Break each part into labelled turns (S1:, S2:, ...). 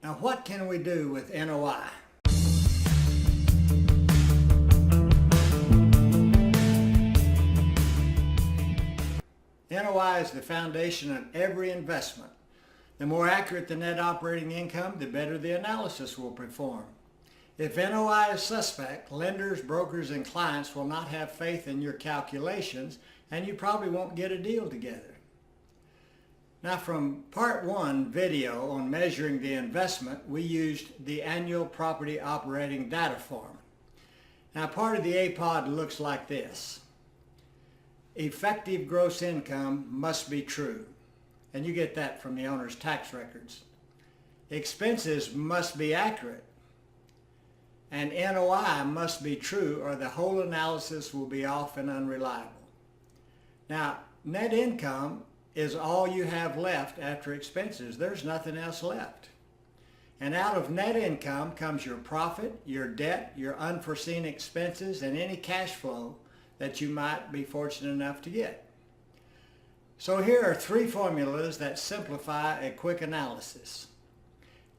S1: Now, what can we do with NOI? NOI is the foundation of every investment. The more accurate the net operating income, the better the analysis will perform. If NOI is suspect, lenders, brokers, and clients will not have faith in your calculations, and you probably won't get a deal together. Now, from part 1 video on measuring the investment, we used the annual property operating data form. Now, part of the APOD looks like this. Effective gross income must be true, and you get that from the owner's tax records. Expenses must be accurate, and NOI must be true, or the whole analysis will be off and unreliable. Now, net income is all you have left after expenses. There's nothing else left. And out of net income comes your profit, your debt, your unforeseen expenses, and any cash flow that you might be fortunate enough to get. So here are 3 formulas that simplify a quick analysis.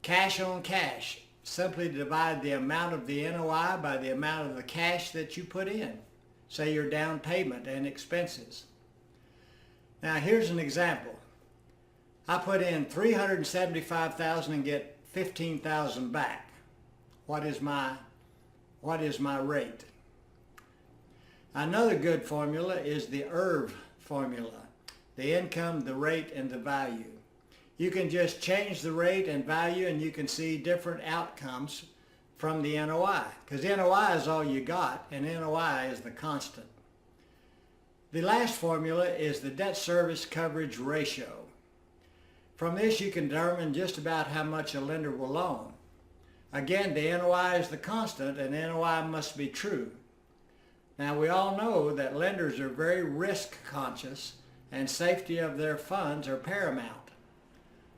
S1: Cash on cash. Simply divide the amount of the NOI by the amount of the cash that you put in, say your down payment and expenses. Now here's an example. I put in $375,000 and get $15,000 back. What is my rate? Another good formula is the IRV formula. The income, the rate, and the value. You can just change the rate and value and you can see different outcomes from the NOI, because NOI is all you got and NOI is the constant. The last formula is the debt service coverage ratio. From this you can determine just about how much a lender will loan. Again, the NOI is the constant and NOI must be true. Now, we all know that lenders are very risk conscious and safety of their funds are paramount.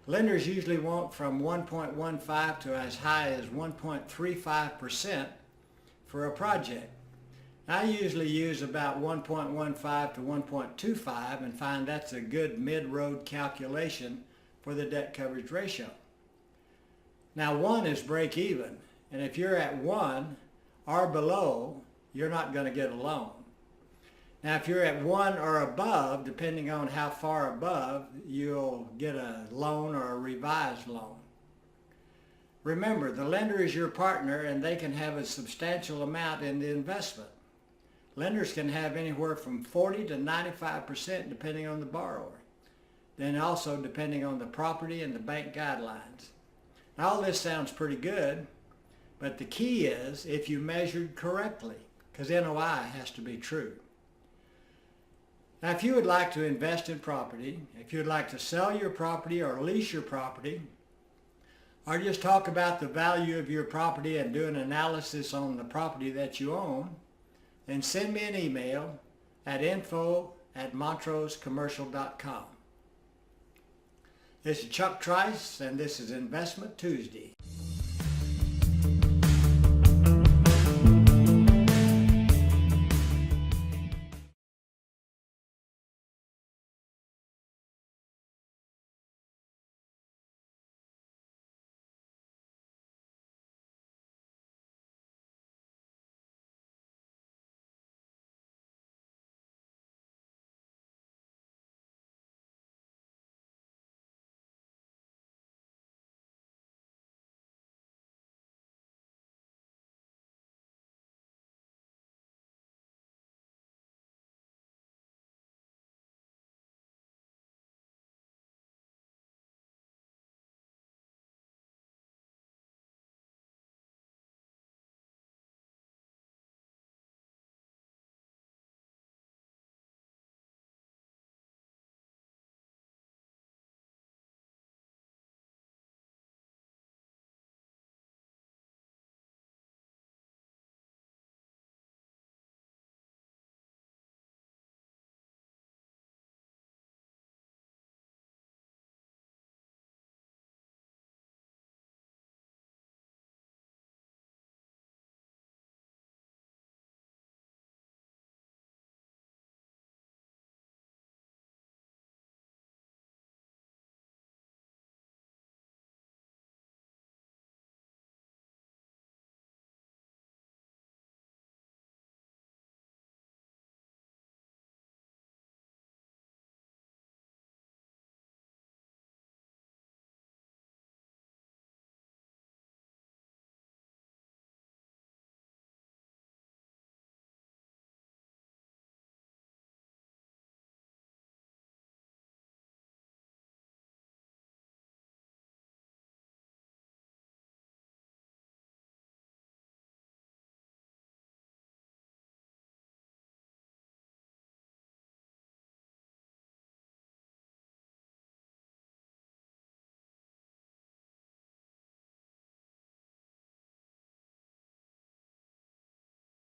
S1: Lenders usually want from 1.15 to as high as 1.35% for a project. I usually use about 1.15 to 1.25 and find that's a good mid-road calculation for the debt coverage ratio. Now 1 is break even, and if you're at 1 or below, you're not going to get a loan. Now if you're at 1 or above, depending on how far above, you'll get a loan or a revised loan. Remember, the lender is your partner and they can have a substantial amount in the investment. Lenders can have anywhere from 40 to 95% depending on the borrower. Then also depending on the property and the bank guidelines. Now all this sounds pretty good, but the key is if you measured correctly, because NOI has to be true. Now if you would like to invest in property, if you would like to sell your property or lease your property, or just talk about the value of your property and do an analysis on the property that you own, then send me an email at info@montrosecommercial.com. This is Chuck Trice, and this is Investment Tuesday.